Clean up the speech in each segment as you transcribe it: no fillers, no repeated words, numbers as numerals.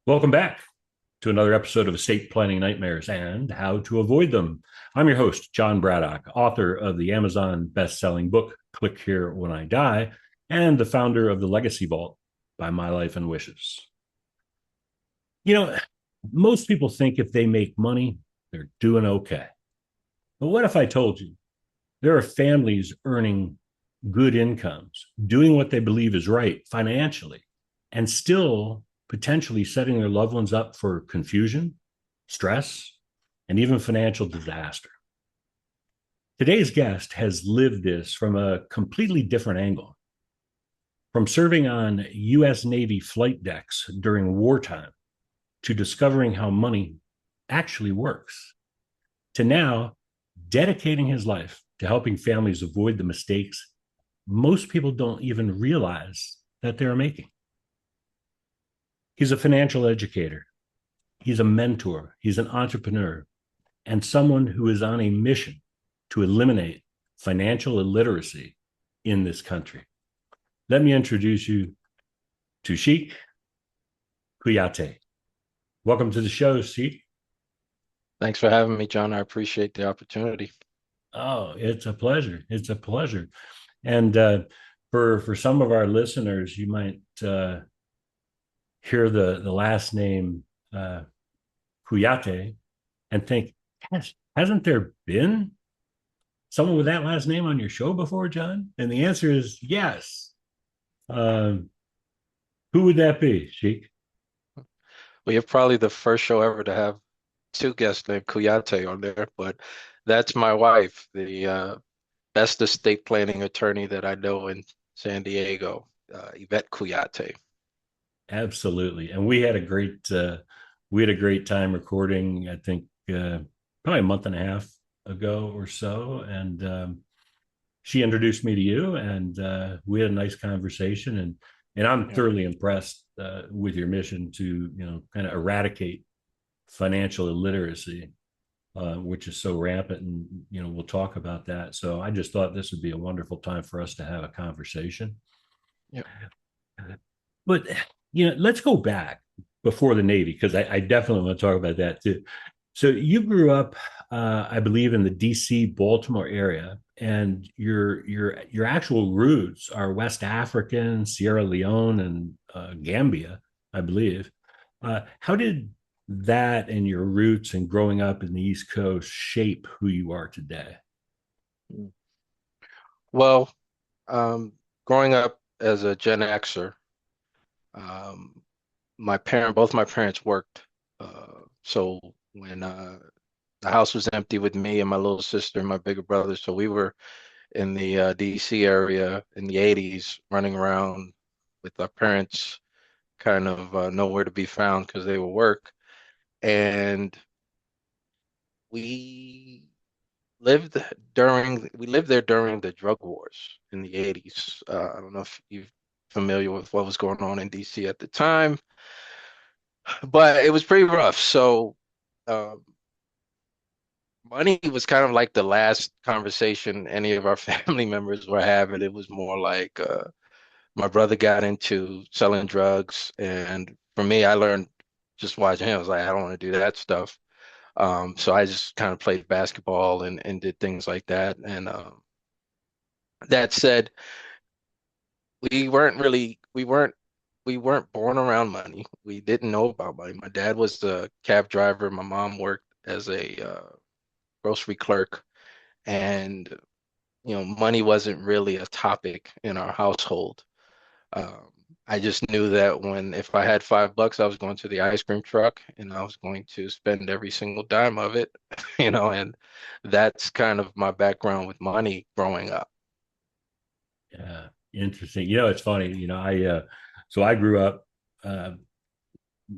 Welcome back to another episode of Estate Planning Nightmares and How to Avoid Them. I'm your host, Jon Braddock, author of the Amazon best-selling book, Click Here When I Die, and the founder of the Legacy Vault by My Life and Wishes. You know, most people think if they make money, they're doing okay. But what if I told you there are families earning good incomes, doing what they believe is right financially, and still potentially setting their loved ones up for confusion, stress, and even financial disaster? Today's guest has lived this from a completely different angle. From serving on U.S. Navy flight decks during wartime to discovering how money actually works, to now dedicating his life to helping families avoid the mistakes most people don't even realize that they're making. He's a financial educator. He's a mentor. He's an entrepreneur and someone who is on a mission to eliminate financial illiteracy in this country. Let me introduce you to Sheik Kuyateh. Welcome to the show, Sheik. Thanks for having me, John. I appreciate the opportunity. Oh, it's a pleasure. It's a pleasure. And for some of our listeners, you might hear the last name Kuyateh and think, hasn't there been someone with that last name on your show before, John? And the answer is yes. Who would that be, Sheik? Well, you're probably the first show ever to have two guests named Kuyate on there, but that's my wife, the best estate planning attorney that I know in San Diego, Yvette Kuyate. Absolutely. And we had a great time recording, I think probably a month and a half ago or so. And she introduced me to you, and we had a nice conversation. And I'm Yeah. thoroughly impressed with your mission to, kind of eradicate financial illiteracy, which is so rampant. And, we'll talk about that. So I just thought this would be a wonderful time for us to have a conversation. Yeah. But, let's go back before the Navy, because I definitely want to talk about that too. So you grew up, I believe, in the D.C. Baltimore area, and your actual roots are West African, Sierra Leone, and Gambia, I believe. How did that and your roots and growing up in the East Coast shape who you are today? Well, growing up as a Gen Xer, um, both my parents worked. So when the house was empty with me and my little sister and my bigger brother, so we were in the DC area in the 80s running around with our parents kind of nowhere to be found because they would work. And we we lived there during the drug wars in the 80s. I don't know if you're familiar with what was going on in DC at the time, but it was pretty rough. So um, money was kind of like the last conversation any of our family members were having. It was more like my brother got into selling drugs, and for me, I learned just watching him. I was like, I don't want to do that stuff. So I just kind of played basketball and did things like that. And that said, we weren't born around money. We didn't know about money. My dad was the cab driver. My mom worked as a grocery clerk, and money wasn't really a topic in our household. Um, I just knew that if I had $5, I was going to the ice cream truck and I was going to spend every single dime of it, and that's kind of my background with money growing up. Yeah, interesting. It's funny. I grew up uh,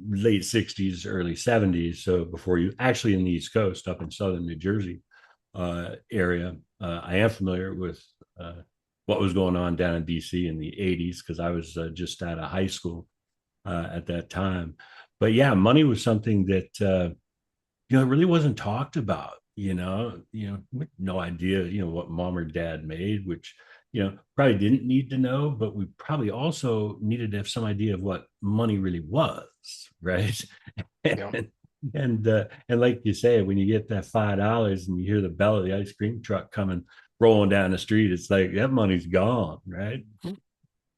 late '60s, early '70s. So before you, actually in the East Coast, up in southern New Jersey area. I am familiar with what was going on down in DC in the '80s because I was just out of high school at that time. But yeah, money was something that it really wasn't talked about. No idea, what mom or dad made, which probably didn't need to know, but we probably also needed to have some idea of what money really was, right? Yeah. And like you say, when you get that $5 and you hear the bell of the ice cream truck coming rolling down the street, it's like that money's gone, right? Mhm.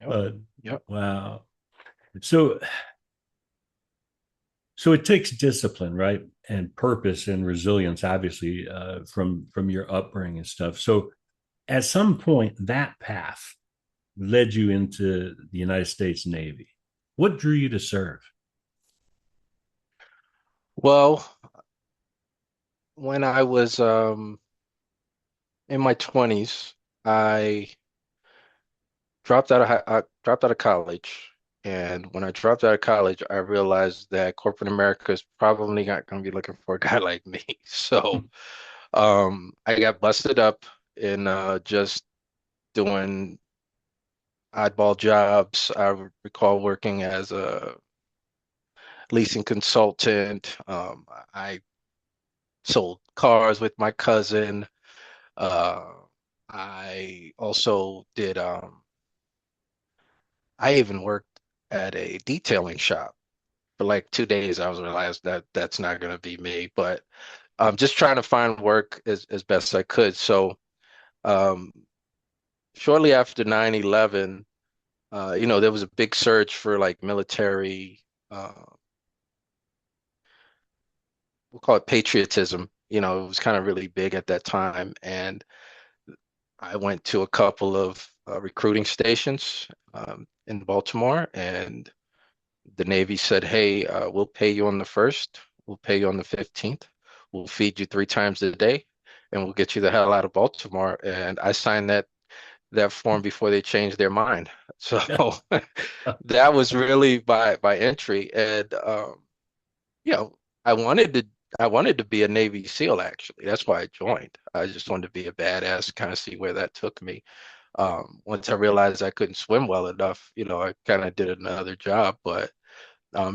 Yep. But Yep. wow. So so it takes discipline, right? And purpose and resilience, obviously, from your upbringing and stuff. So at some point, that path led you into the United States Navy. What drew you to serve? Well, when I was in my 20s, I I dropped out of college. And when I dropped out of college, I realized that corporate America is probably not going to be looking for a guy like me. So I got busted up in just doing oddball jobs. I recall working as a leasing consultant. I sold cars with my cousin. Uh, I also did, I even worked at a detailing shop for like 2 days. I was realized that that's not going to be me, but I'm just trying to find work as best I could. So, um, shortly after 9/11, there was a big surge for like military, uh, we'll call it patriotism. It was kind of really big at that time. And I went to a couple of recruiting stations in Baltimore, and the Navy said, "Hey, we'll pay you on the 1st, we'll pay you on the 15th, we'll feed you 3 times a day, and we'll get you the hell out of Baltimore." And I signed that form before they changed their mind. So that was really by entry, and you know, I wanted to I wanted to be a Navy SEAL actually. That's why I joined. I just wanted to be a badass, kind of see where that took me. Once I realized I couldn't swim well enough, I kind of did another job. But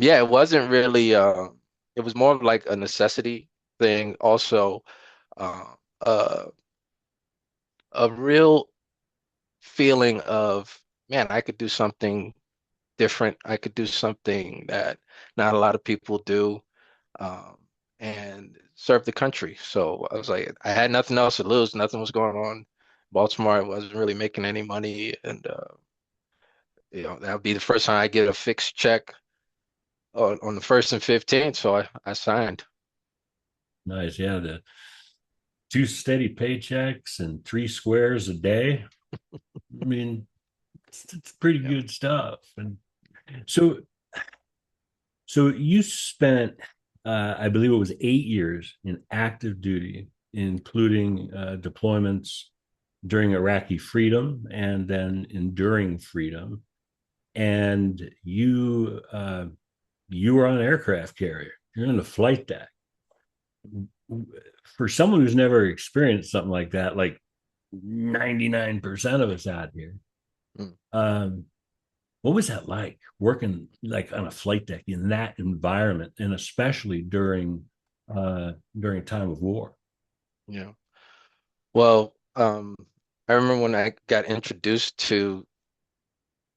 yeah, it wasn't really. It was more of like a necessity thing. Also, uh, uh, a real feeling of, man, I could do something different. I could do something that not a lot of people do, um, and serve the country. So I was like, I had nothing else to lose. Nothing was going on. Baltimore, I wasn't really making any money, and that would be the first time I get a fixed check on the 1st and 15th. So I signed. Nice. Yeah. The two steady paychecks and three squares a day. I mean, it's pretty Yeah. good stuff. And so, so you spent, I believe it was 8 years in active duty, including deployments during Iraqi freedom and then enduring freedom. And you were on an aircraft carrier. You're in the flight deck. For someone who's never experienced something like that, like 99% of us out here, Mm. um, what was that like working like on a flight deck in that environment, and especially during a time of war? Yeah. Well, I remember when I got introduced to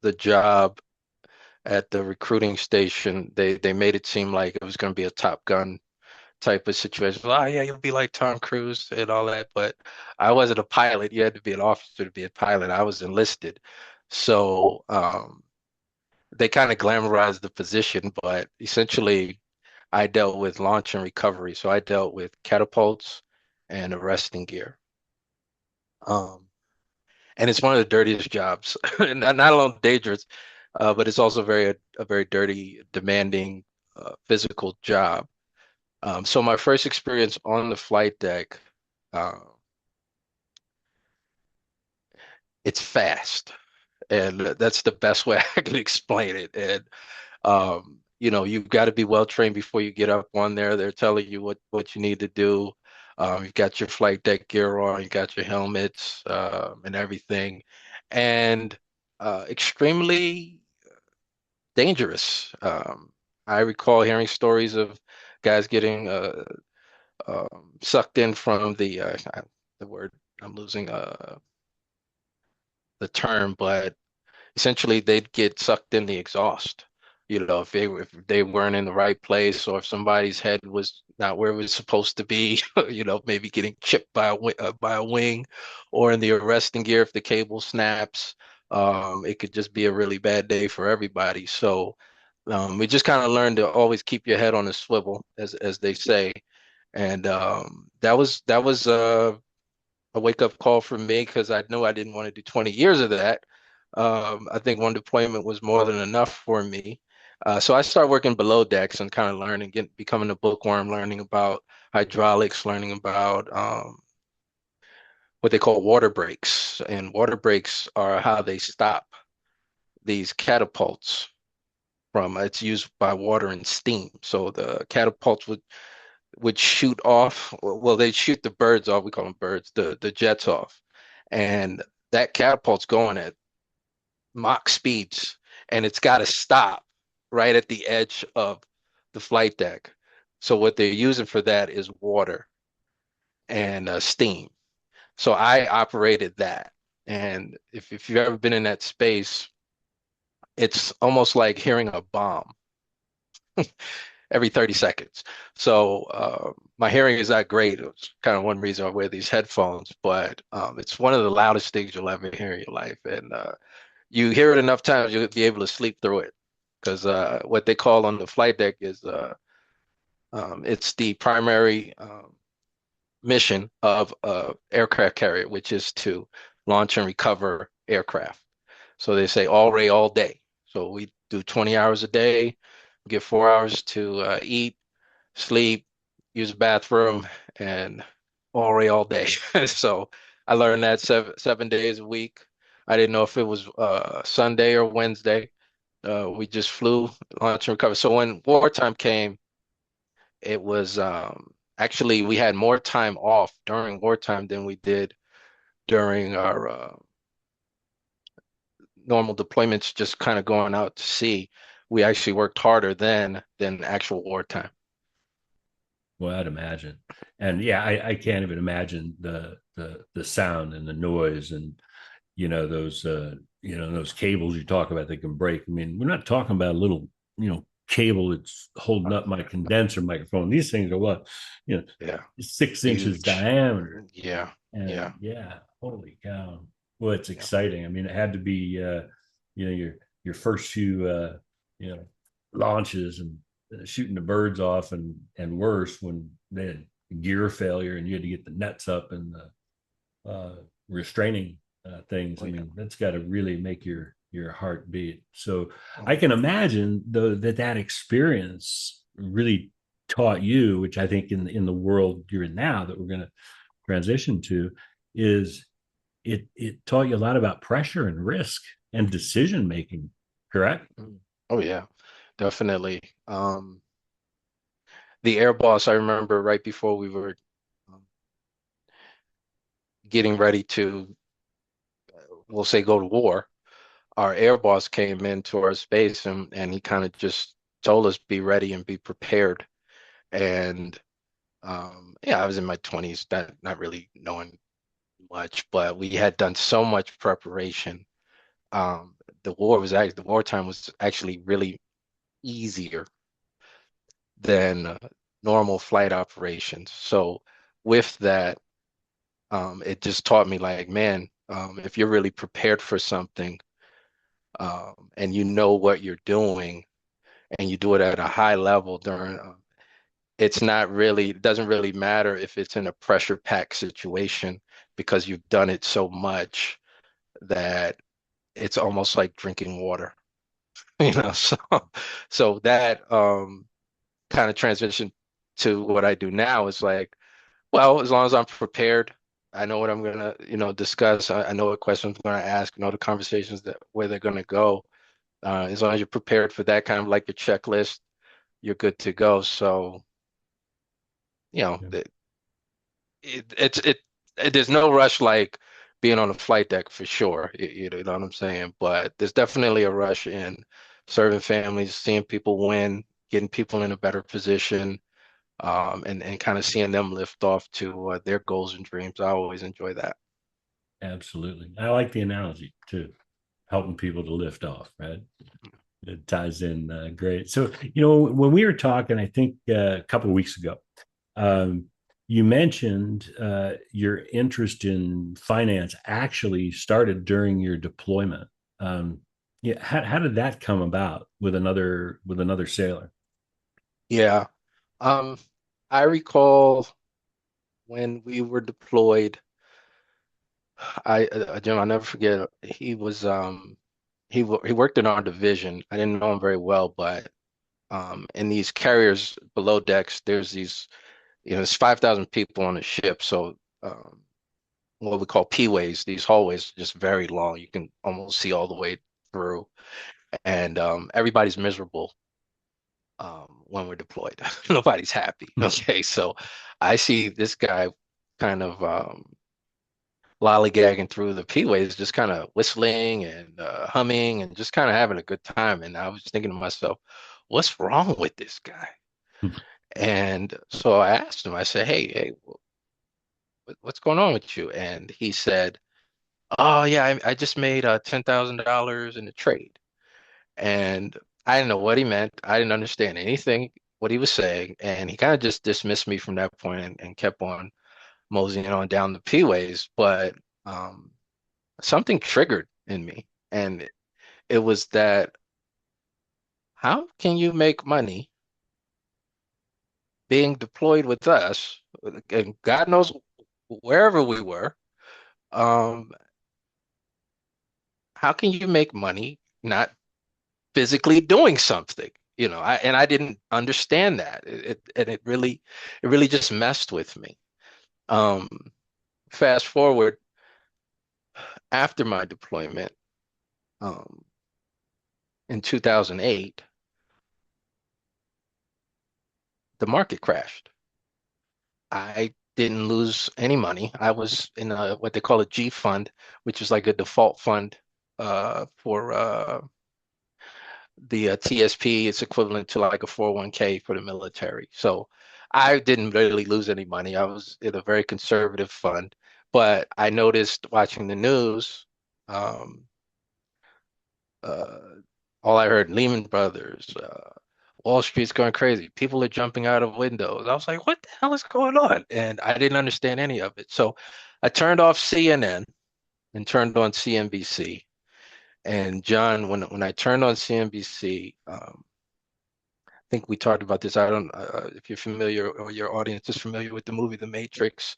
the job at the recruiting station, they made it seem like it was going to be a Top Gun type of situation. Oh yeah, you'll be like Tom Cruise and all that. But I wasn't a pilot. You had to be an officer to be a pilot. I was enlisted. So they kind of glamorized the position, but essentially I dealt with launch and recovery. So I dealt with catapults and arresting gear. Um, and it's one of the dirtiest jobs. Not alone dangerous, but it's also a very dirty, demanding, physical job. So my first experience on the flight deck, uh, it's fast, and that's the best way I can explain it. And you've got to be well trained before you get up on there. They're telling you what you need to do. You've got your flight deck gear on, you got your helmets, and everything, and extremely dangerous. I recall hearing stories of guys getting sucked in from the word I'm losing, the term, but essentially they'd get sucked in the exhaust. If they weren't in the right place, or if somebody's head was not where it was supposed to be, maybe getting chipped by a wing, or in the arresting gear if the cable snaps, it could just be a really bad day for everybody. So we just kind of learned to always keep your head on a swivel, as they say, and that was a wake up call for me because I knew I didn't want to do 20 years of that. I think one deployment was more than enough for me. So I started working below decks and kind of becoming a bookworm, learning about hydraulics, learning about what they call water breaks. And water breaks are how they stop these catapults from it's used by water and steam. So the catapults would shoot off. Well, they shoot the birds off. We call them birds, the jets off, and that catapult's going at Mach speeds, and it's got to stop right at the edge of the flight deck. So what they're using for that is water and steam. So I operated that, and if you've ever been in that space, it's almost like hearing a bomb every 30 seconds. So my hearing is not great. It's kind of one reason I wear these headphones, but it's one of the loudest things you'll ever hear in your life. And you hear it enough times, you'll be able to sleep through it. Because what they call on the flight deck is it's the primary mission of aircraft carrier, which is to launch and recover aircraft. So they say all ray all day. So we do 20 hours a day, get 4 hours to eat, sleep, use the bathroom, and all ray all day. So I learned that seven days a week. I didn't know if it was Sunday or Wednesday. We just flew, launched and recovered. So when wartime came, it was actually we had more time off during wartime than we did during our normal deployments, just kind of going out to sea. We actually worked harder than actual wartime. Well, I'd imagine. And yeah, I can't even imagine the sound and the noise and those cables you talk about that can break. I mean, we're not talking about a little, cable that's holding up my condenser microphone. These things are what, you know, Yeah, 6 inches huge. diameter. Yeah, And yeah, yeah, holy cow. Well, it's yeah. exciting. I mean, it had to be your first few you know launches and shooting the birds off and worse when they had gear failure and you had to get the nets up and the restraining things. Oh I yeah. mean, that's got to really make your heart beat. So Oh I can imagine though that experience really taught you, which I think in the world you're in now that we're going to transition to, is it taught you a lot about pressure and risk and decision making. Correct? mm. Oh, yeah, definitely. The air boss, I remember right before we were um, getting ready to, we'll say, go to war, our air boss came into our space and he kind of just told us, be ready and be prepared. And yeah, I was in my 20s, not really knowing much, but we had done so much preparation. Um, the wartime was actually really easier than normal flight operations. So with that, it just taught me like, man, if you're really prepared for something, and you know what you're doing and you do it at a high level during, it doesn't really matter if it's in a pressure pack situation because you've done it so much that it's almost like drinking water, so that kind of transition to what I do now is like, well, as long as I'm prepared, I know what I'm gonna, discuss. I know what questions I'm gonna ask, the conversations that where they're gonna go. As long as you're prepared for that, kind of like your checklist, you're good to go. So, you know, Yeah. it, it it's there's no rush like being on a flight deck for sure. You know what I'm saying? But there's definitely a rush in serving families, seeing people win, getting people in a better position, and kind of seeing them lift off to their goals and dreams. I always enjoy that. Absolutely. I like the analogy too, helping people to lift off, right? It ties in great. So, when we were talking, I think a couple of weeks ago, um, you mentioned your interest in finance actually started during your deployment. Um, yeah, how did that come about with another sailor? Yeah. Um, I recall when we were deployed, Jim, I'll never forget, he worked in our division. I didn't know him very well, but in these carriers below decks, there's these, there's 5,000 people on the ship. So what we call P-ways, these hallways, just very long. You can almost see all the way through, and everybody's miserable when we're deployed. Nobody's happy. Okay, so I see this guy kind of lollygagging through the P-ways, just kind of whistling and humming and just kind of having a good time. And I was thinking to myself, what's wrong with this guy? And so I asked him, I said, hey, what's going on with you? And he said, oh, yeah, I just made $10,000 in a trade. And I didn't know what he meant. I didn't understand anything what he was saying. And he kind of just dismissed me from that point and kept on moseying on down the P-ways. But um, something triggered in me. And it was that how can you make money being deployed with us? And God knows wherever we were. Um, how can you make money not physically doing something? I didn't understand that. It really just messed with me. Um, Fast forward after my deployment, um, in 2008, the market crashed. I didn't lose any money. I was in what they call a G fund, which is like a default fund for the TSP. It's equivalent to like a 401k for the military. So I didn't really lose any money. I was in a very conservative fund, but I noticed watching the news, um, uh, all I heard, Lehman Brothers, Wall Street's going crazy. People are jumping out of windows. I was like, what the hell is going on? And I didn't understand any of it. So I turned off CNN and turned on CNBC. And John, when I turned on CNBC, I think we talked about this. I don't if you're familiar or your audience is familiar with the movie The Matrix,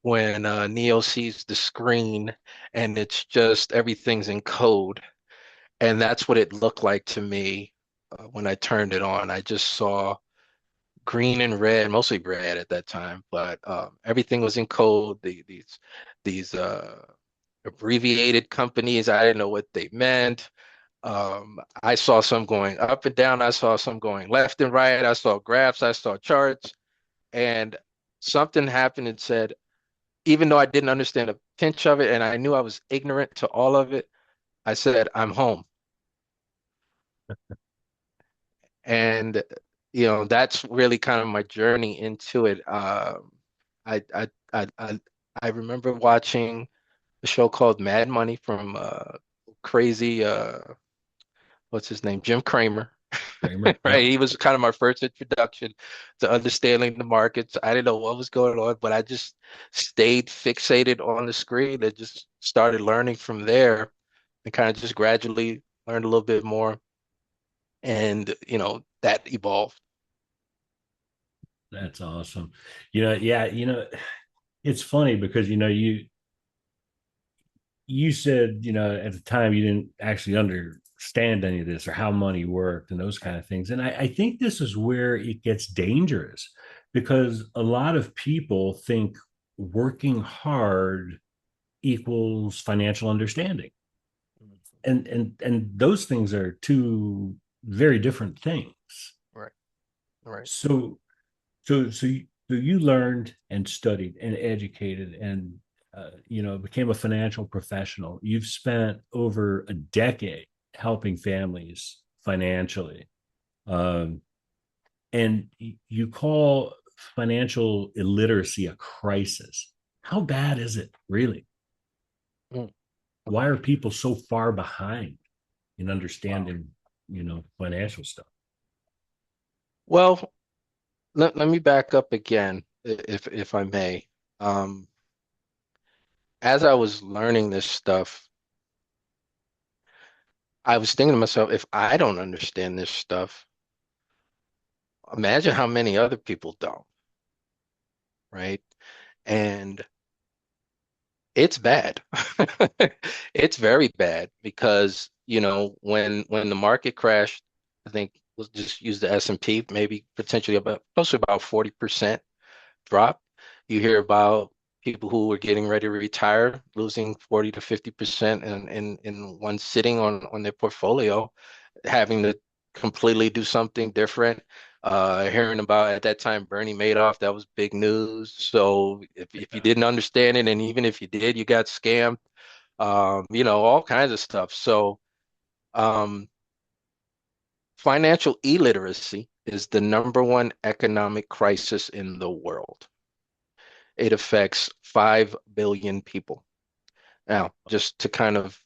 when Neo sees the screen and it's just everything's in code. And that's what it looked like to me when I turned it on. I just saw green and red, mostly red at that time, but everything was in code. These abbreviated companies, I didn't know what they meant. I saw some going up and down. I saw some going left and right. I saw graphs. I saw charts, and something happened and said, even though I didn't understand a pinch of it, and I knew I was ignorant to all of it, I said, I'm home. And that's really kind of my journey into it. I I I I, I remember watching a show called Mad Money from crazy what's his name, Jim Cramer. Kramer. Right, Yep. he was kind of my first introduction to understanding the markets. I didn't know what was going on, but I just stayed fixated on the screen and just started learning from there and kind of just gradually learned a little bit more. And that evolved. That's awesome. Yeah, it's funny because you said, at the time you didn't actually understand any of this or how money worked and those kind of things. And I think this is where it gets dangerous because a lot of people think working hard equals financial understanding. And those things are two very different things. Right, right. So so you learned and studied and educated and became a financial professional. You've spent over a decade helping families financially, um, and you call financial illiteracy a crisis. How bad is it really? Mm, Why are okay. people so far behind in Wow. understanding, financial stuff? Well, let me back up again, if I may. Um, as I was learning this stuff, I was thinking to myself, if I don't understand this stuff, imagine how many other people don't, right? And it's bad. It's very bad because, when the market crashed, I think we'll just use the S&P, maybe potentially about close to about 40% drop. You hear about people who were getting ready to retire losing 40 to 50% in one sitting on their portfolio, having to completely do something different. Hearing about at that time Bernie Madoff, that was big news. So if you didn't understand it, and even if you did, you got scammed, all kinds of stuff. So um, financial illiteracy is the number one economic crisis in the world. It affects 5 billion people. Now, just to kind of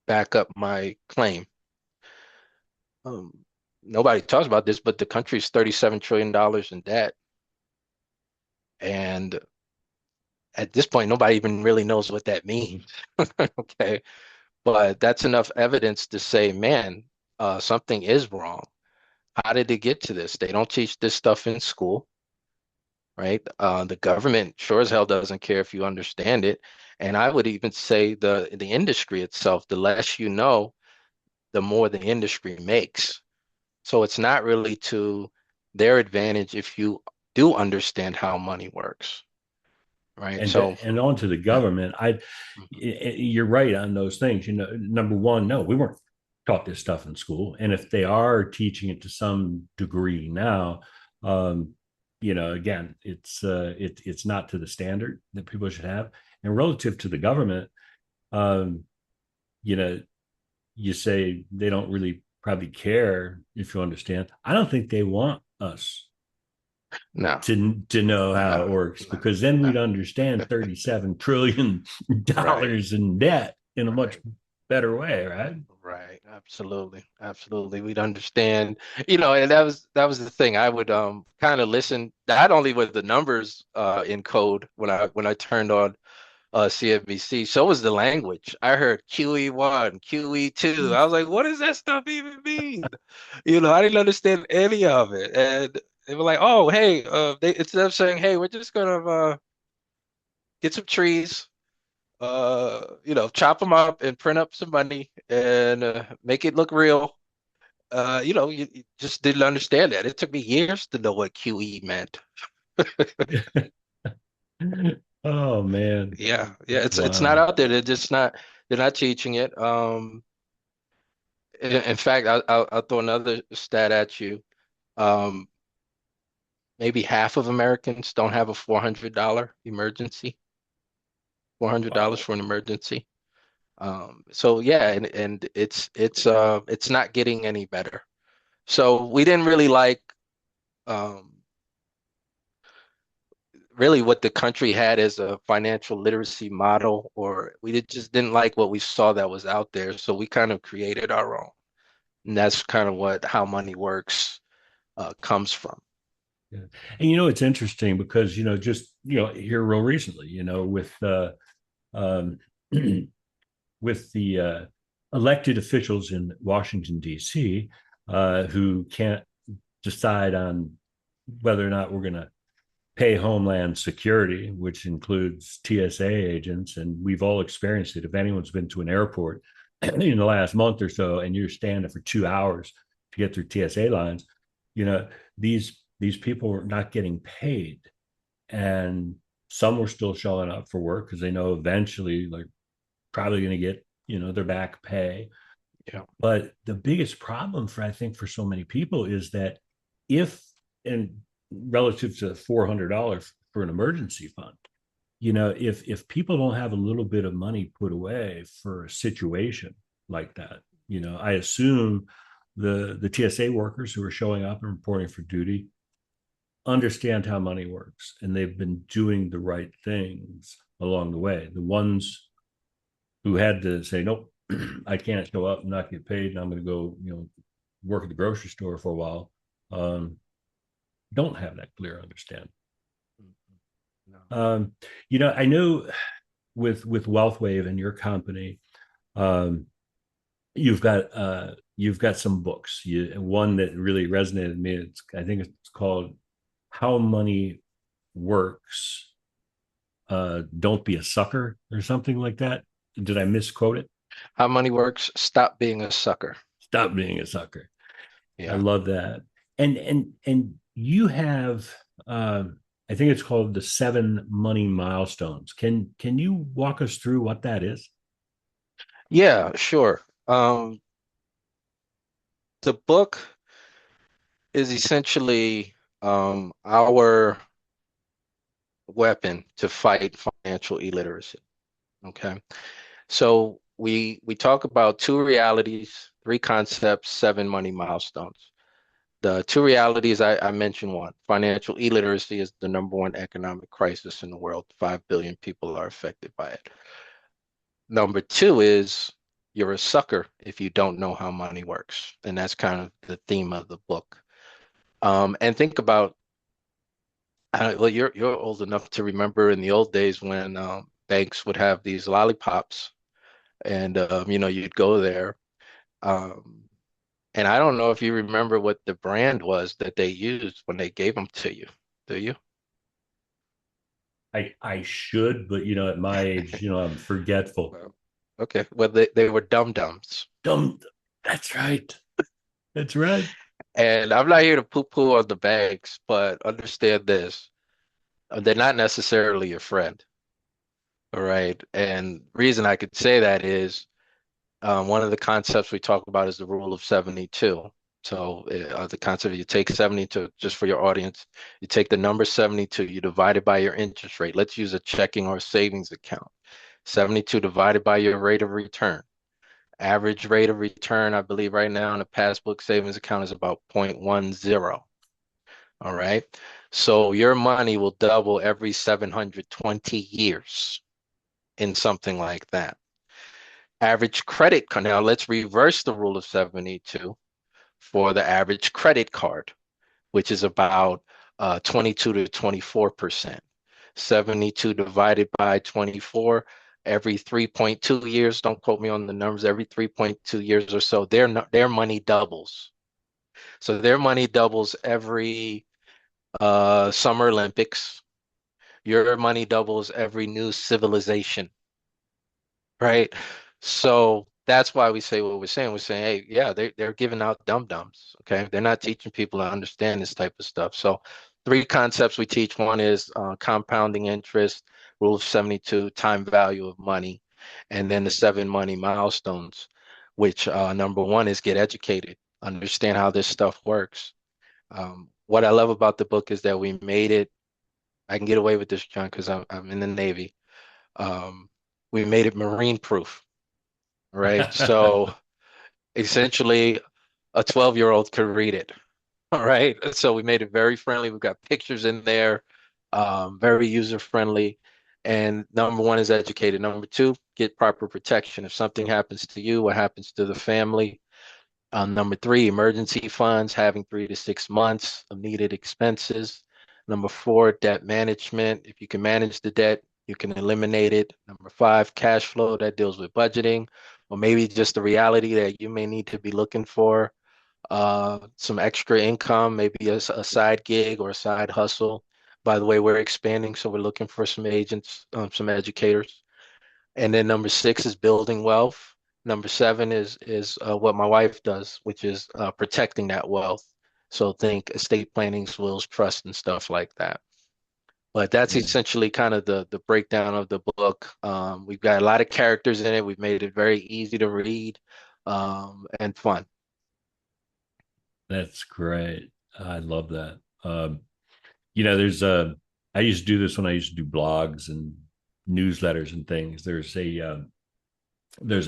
back up my claim, um, nobody talks about this, but the country is $37 trillion in debt. And at this point, nobody even really knows what that means. Okay. But that's enough evidence to say, man, something is wrong. How did it get to this? They don't teach this stuff in school, right? The government sure as hell doesn't care if you understand it. And I would even say the industry itself, the less you know, the more the industry makes. So it's not really to their advantage if you do understand how money works, right? So, And on to the yeah. government. You're right on those things. Number one, no, we weren't taught this stuff in school, and if they are teaching it to some degree now, um, again, it's not to the standard that people should have. And relative to the government, um, you know, you say they don't really probably care if you understand. I don't think they want us No, to know how it no, works, no, because then no. we'd understand $37 trillion Right, in debt in a much right, better way, right? right. Absolutely, absolutely. We'd understand, and that was the thing. I would kind of listen not only with the numbers in code when I turned on CNBC, so was the language. I heard QE1, QE2. I was like, what does that stuff even mean? I didn't understand any of it. And they were like, oh, hey, instead of saying, hey, we're just gonna get some trees, chop them up and print up some money and make it look real. You just didn't understand that. It took me years to know what QE meant. Oh man. Yeah, yeah, it's not Wow. out there. They're not teaching it. In fact, I'll throw another stat at you. Um, maybe half of Americans don't have a $400 emergency, $400 Wow. for an emergency. So yeah, and it's not getting any better. So we didn't really like um really what the country had as a financial literacy model, or just didn't like what we saw that was out there. So we kind of created our own. And that's kind of what how money works comes from. Yeah. And it's interesting because just here real recently, with um with the elected officials in Washington D.C. Who can't decide on whether or not we're going to pay Homeland Security, which includes TSA agents. And we've all experienced it. If anyone's been to an airport in the last month or so, and you're standing for 2 hours to get through TSA lines, you know, these people are not getting paid. And some were still showing up for work because they know eventually they're probably going to get, their back pay. Yeah. But the biggest problem for, I think, for so many people is that if, and relative to $400 for an emergency fund, if people don't have a little bit of money put away for a situation like that, I assume the TSA workers who are showing up and reporting for duty understand how money works, and they've been doing the right things along the way. The ones who had to say, nope, I can't show up and not get paid, and I'm going to go, work at the grocery store for a while, um, don't have that clear understanding. No. Um, I know with WealthWave and your company, um, you've got some books. One that really resonated with me. I think it's called "How Money Works." Don't be a sucker or something like that. Did I misquote it? How money works? Stop being a sucker. Stop being a sucker. I Yeah. love that. And you have I think it's called the 7 money milestones. Can you walk us through what that is? Yeah, sure. The book is essentially our weapon to fight financial illiteracy. Okay. So we talk about two realities, three concepts, 7 money milestones. The two realities I mentioned one, financial illiteracy is the number one economic crisis in the world. 5 billion people are affected by it. Number two is you're a sucker if you don't know how money works. And that's kind of the theme of the book. And think about, well, you're old enough to remember in the old days when banks would have these lollipops and you'd go there. Um, and I don't know if you remember what the brand was that they used when they gave them to you. Do you? I should, but at my age, I'm forgetful. Well, okay. Well, they were dum-dums. Dumb. That's right. That's right. And I'm not here to poo-poo on the banks, but understand this. They're not necessarily your friend. All right. And reason I could say that is one of the concepts we talk about is the rule of 72. So the concept you take 72, just for your audience, you take the number 72, you divide it by your interest rate. Let's use a checking or a savings account. 72 divided by your rate of return. Average rate of return, I believe right now in a passbook savings account is about 0.10. All right. So your money will double every 720 years in something like that. Average credit card. Now let's reverse the rule of 72 for the average credit card, which is about 22 to 24%. 72 divided by 24 every 3.2 years. Don't quote me on the numbers. Every 3.2 years or so, their money doubles. So their money doubles every Summer Olympics. Your money doubles every new civilization, right? So that's why we say what we're saying. We're saying, hey, yeah, they're giving out dum-dums. Okay. They're not teaching people to understand this type of stuff. So three concepts we teach. One is compounding interest, rule of 72, time value of money, and then the 7 money milestones, which number one is get educated, understand how this stuff works. What I love about the book is that we made it. I can get away with this, John, because I'm in the Navy. Um, we made it marine proof, right? So essentially, a 12-year-old could read it. All right. So we made it very friendly. We've got pictures in there, very user friendly. And number one is educated. Number two, get proper protection. If something happens to you, what happens to the family? Number three, emergency funds, having 3 to 6 months of needed expenses. Number four, debt management. If you can manage the debt, you can eliminate it. Number five, cash flow, that deals with budgeting, or maybe just the reality that you may need to be looking for some extra income, maybe a side gig or a side hustle. By the way, we're expanding, so we're looking for some agents, some educators. And then number six is building wealth. Number seven is what my wife does, which is protecting that wealth. So think estate plannings, wills, trust, and stuff like that. But that's Yeah, essentially kind of the breakdown of the book. We've got a lot of characters in it. We've made it very easy to read and fun. that's great. I love that. There's I used to do this when I used to do blogs and newsletters and things. There's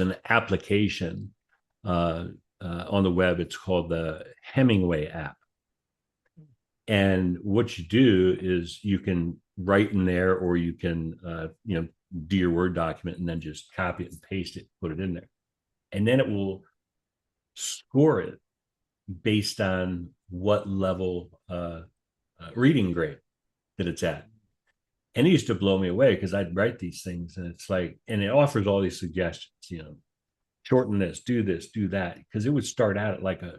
an application uh, on the web. It's called the Hemingway app. And what you do is you can write in there, or you can, do your Word document and then just copy it and paste it, put it in there. And then it will score it based on what level reading grade that it's at. And it used to blow me away because I'd write these things and it's like, and it offers all these suggestions, shorten this, do that. Because it would start out at like a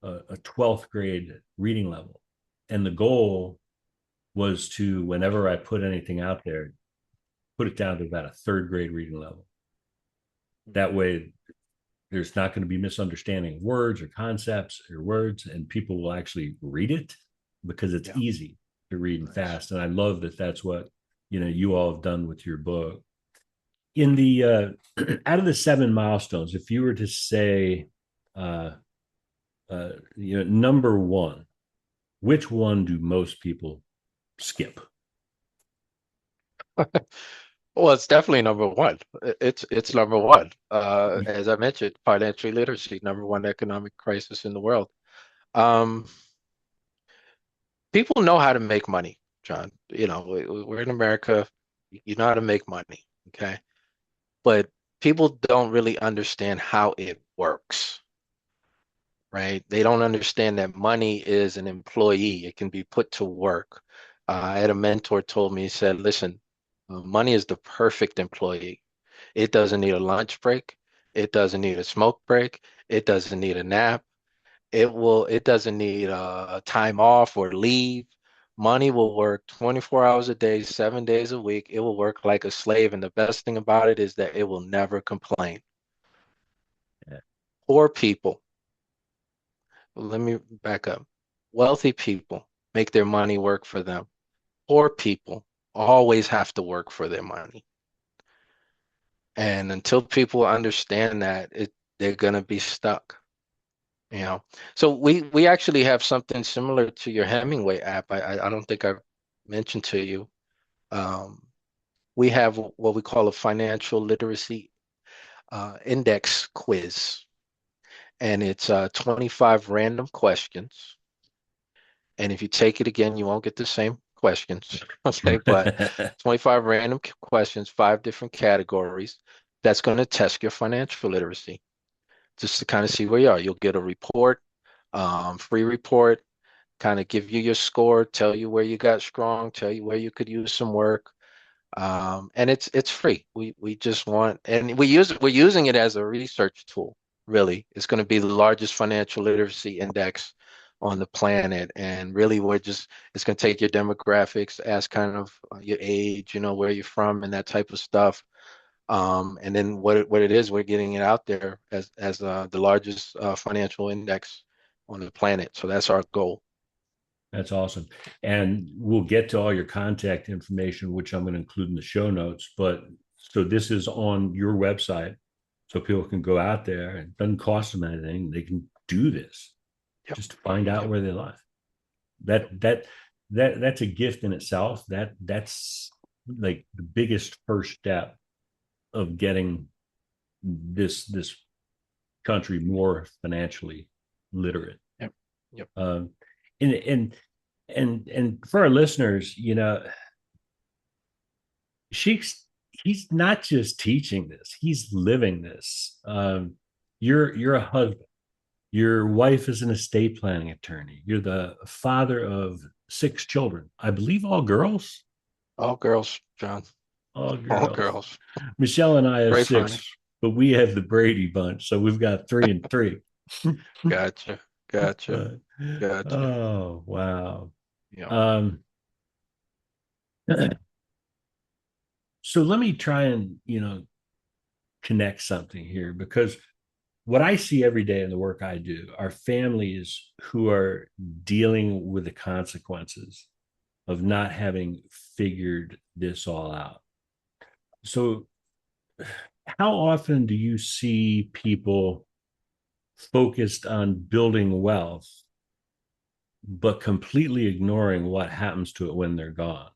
12th grade reading level. And the goal was to, whenever I put anything out there, put it down to about a third grade reading level. That way, there's not going to be misunderstanding words or concepts or words, and people will actually read it because it's easy to read and fast. And I love that that's what you all have done with your book. In the out of the 7 milestones, if you were to say, number one, which one do most people skip? Well, it's definitely number one. It's number one. As I mentioned, financial literacy, number one economic crisis in the world. Um, People know how to make money, John. We're in America. You know how to make money, okay? But people don't really understand how it works, right? They don't understand that money is an employee. It can be put to work. I had a mentor told me, he said, listen, money is the perfect employee. It doesn't need a lunch break. It doesn't need a smoke break. It doesn't need a nap. It doesn't need a time off or leave. Money will work 24 hours a day, 7 days a week. It will work like a slave. And the best thing about it is that it will never complain. Yeah. Poor people, let me back up. Wealthy people make their money work for them. Poor people always have to work for their money. And until people understand that, they're gonna be stuck. You know, so we actually have something similar to your Hemingway app. I don't think I've mentioned to you. Um, we have what we call a financial literacy index quiz, and it's 25 random questions. And if you take it again, you won't get the same questions. Okay, but 25 random questions, 5 different categories. That's going to test your financial literacy just to kind of see where you are. You'll get a report, free report, kind of give you your score, tell you where you got strong, tell you where you could use some work. And it's free. We just want, and we're using it as a research tool, really. It's going to be the largest financial literacy index on the planet. And really it's going to take your demographics, ask kind of your age, where you're from and that type of stuff. And then what it is, we're getting it out there as the largest financial index on the planet. So that's our goal. That's awesome. And we'll get to all your contact information, which I'm going to include in the show notes. But so this is on your website. So people can go out there. It doesn't cost them anything. They can do this Yep. just to find out Yep. where they live. That's a gift in itself. That's like the biggest first step of getting this country more financially literate. Yep. Yep. And and for our listeners, Sheik's he's not just teaching this; he's living this. You're a husband. Your wife is an estate planning attorney. You're the father of 6 children. I believe all girls. All girls, John. All All girls. girls. Michelle and I have Great six, finding. but we have the Brady bunch, so we've got 3 and 3. Gotcha. Gotcha. Uh, Gotcha. oh wow. Yeah. Um, so let me try and connect something here, because what I see every day in the work I do are families who are dealing with the consequences of not having figured this all out. So, how often do you see people focused on building wealth, but completely ignoring what happens to it when they're gone?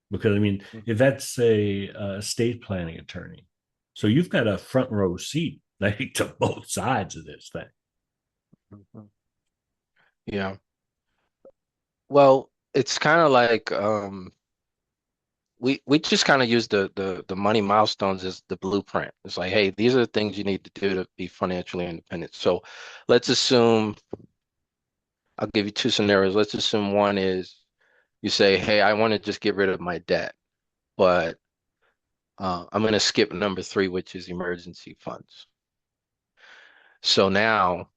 Because I mean, if that's a estate planning attorney, so you've got a front row seat, like, to both sides of this thing. Mhm. Yeah. Well, it's kind of like we just kind of use the money milestones as the blueprint. It's like, hey, these are the things you need to do to be financially independent. So let's assume I'll give you two scenarios. Let's assume one is you say, hey, I want to just get rid of my debt, but I'm going to skip number three, which is emergency funds. So now,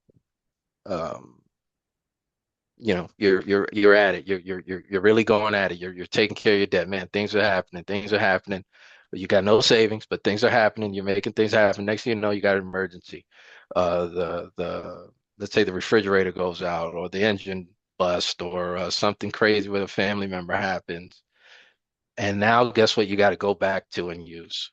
um, you're at it. You're really going at it. You're taking care of your debt, man. Things are happening. Things are happening. But you got no savings, but things are happening. You're making things happen. Next thing you know, you got an emergency. The let's say the refrigerator goes out, or the engine bust, or something crazy with a family member happens. And now, guess what? You got to go back to and use.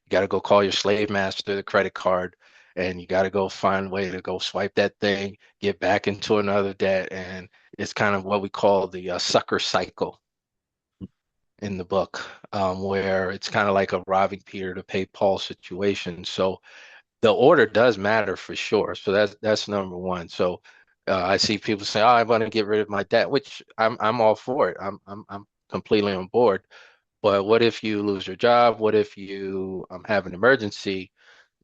You got to go call your slave master, the credit card, and you got to go find a way to go swipe that thing, get back into another debt. And it's kind of what we call the sucker cycle in the book, where it's kind of like a robbing Peter to pay Paul situation. So the order does matter for sure. So that's number one. So I see people say, "Oh, I want to get rid of my debt," which I'm all for it. I'm completely on board. But what if you lose your job? What if you have an emergency?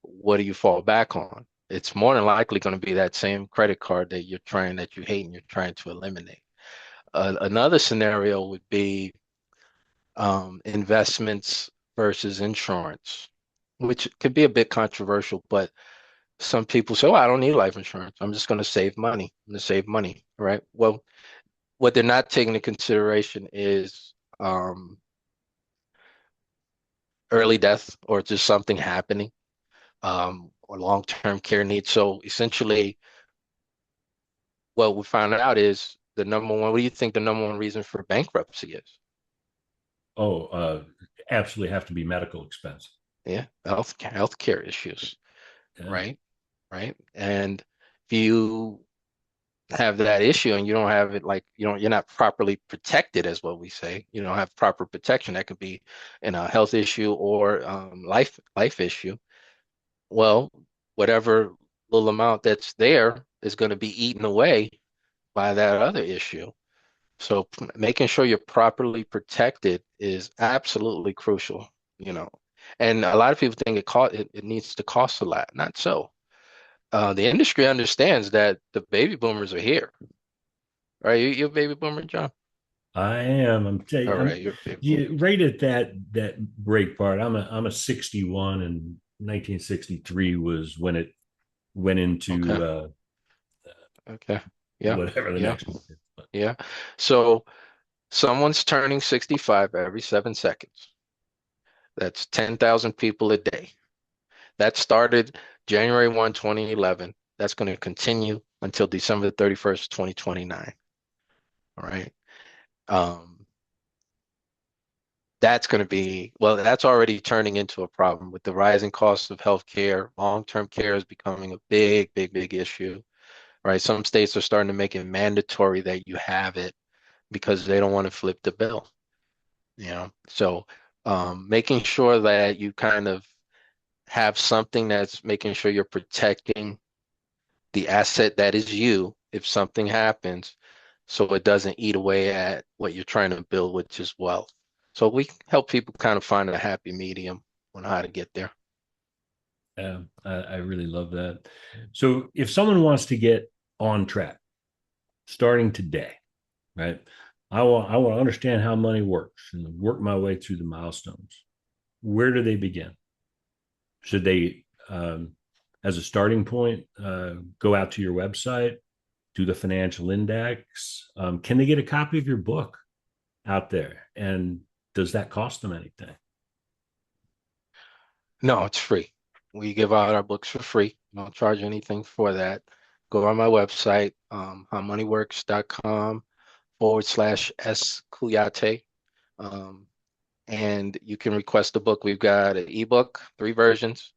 What do you fall back on? It's more than likely going to be that same credit card that you hate and you're trying to eliminate. Another scenario would be investments versus insurance, which could be a bit controversial, but some people say, "Oh, I don't need life insurance. I'm just going to save money. I'm going to save money." Right? Well, what they're not taking into consideration is early death or just something happening, or long-term care needs. So essentially, what we found out is the number one. What do you think the number one reason for bankruptcy is? Oh, absolutely have to be medical expense. Yeah, healthcare issues, Yeah. right? Right. And if you have that issue and you don't have it, like you're not properly protected, as what we say. You don't have proper protection. That could be in a health issue or life issue. Well, whatever little amount that's there is going to be eaten away by that other issue. So making sure you're properly protected is absolutely crucial, you know. And a lot of people think it needs to cost a lot. Not so. The industry understands that the baby boomers are here. Right? You're a baby boomer, John? I am. I'm telling you, All right, you're a baby boomer. right at that break part. I'm a 61, and 1963 was when it went Okay. into Okay. Yeah. whatever the Yeah. next one is. But, Yeah. So someone's turning 65 every 7 seconds. That's 10,000 people a day. That started January 1, 2011. That's going to continue until December 31st, 2029. All right. Um, that's going to be, well, that's already turning into a problem with the rising costs of healthcare. Long-term care is becoming a big, big, big issue, right? Some states are starting to make it mandatory that you have it because they don't want to flip the bill, you know? So making sure that you kind of have something that's making sure you're protecting the asset that is you if something happens, so it doesn't eat away at what you're trying to build, which is wealth. So we help people kind of find a happy medium on how to get there. yeah, I really love that. So if someone wants to get on track starting today, right? I want to understand how money works and work my way through the milestones. Where do they begin? Should they, as a starting point, go out to your website, do the financial index? Can they get a copy of your book out there? And does that cost them anything? No, it's free. We give out our books for free. We don't charge anything for that. Go on my website, howmoneyworks.com/. S Kuyateh. Um, and you can request a book. We've got an ebook, 3 versions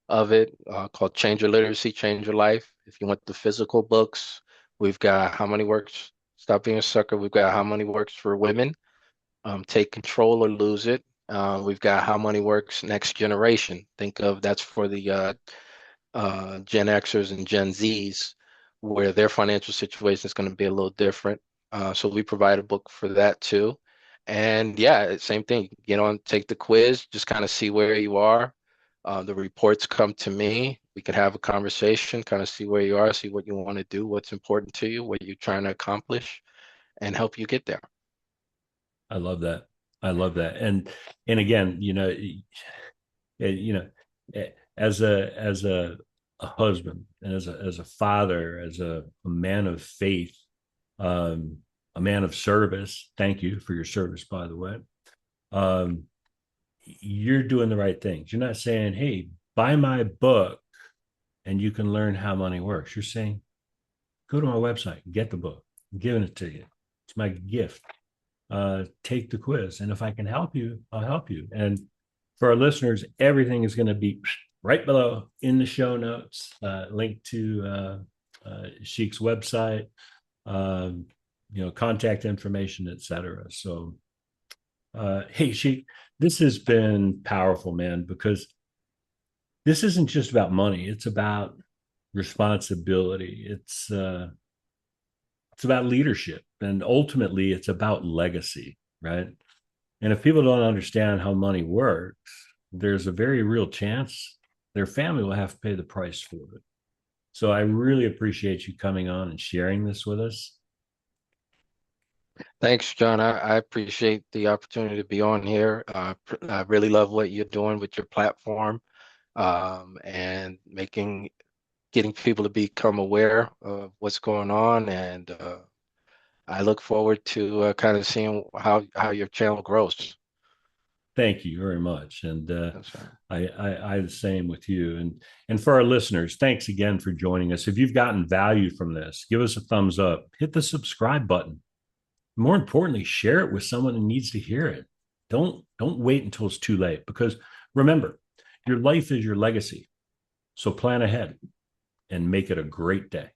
of it, called Change Your Literacy, Change Your Life. If you want the physical books, we've got How Money Works, Stop Being a Sucker. We've got How Money Works for Women, Take Control or Lose It. We've got How Money Works Next Generation. Think of that's for the Gen Xers and Gen Zs, where their financial situation is going to be a little different. So we provide a book for that too. And yeah, same thing. Get on, take the quiz, just kind of see where you are. The reports come to me. We could have a conversation, kind of see where you are, see what you want to do, what's important to you, what you're trying to accomplish, and help you get there. I love that. I love that. And again, as a husband and as a father, as a man of faith, um, a man of service. Thank you for your service, by the way. Um, you're doing the right things. You're not saying, "Hey, buy my book and you can learn how money works." You're saying, "Go to my website, get the book, I'm giving it to you. It's my gift. Take the quiz, and if I can help you, I'll help you." And for our listeners, everything is going to be right below in the show notes, link to Sheik's website, um, contact information, etc. So, hey, Sheik, this has been powerful, man, because this isn't just about money. It's about responsibility. It's about leadership, and ultimately, it's about legacy, right? And if people don't understand how money works, there's a very real chance their family will have to pay the price for it. So I really appreciate you coming on and sharing this with us. Thanks, John. I appreciate the opportunity to be on here. I really love what you're doing with your platform, and getting people to become aware of what's going on. And I look forward to kind of seeing how your channel grows. Thank you very much, and That's right. I the same with you. And for our listeners, thanks again for joining us. If you've gotten value from this, give us a thumbs up, hit the subscribe button. More importantly, share it with someone who needs to hear it. Don't wait until it's too late, because remember, your life is your legacy. So plan ahead and make it a great day.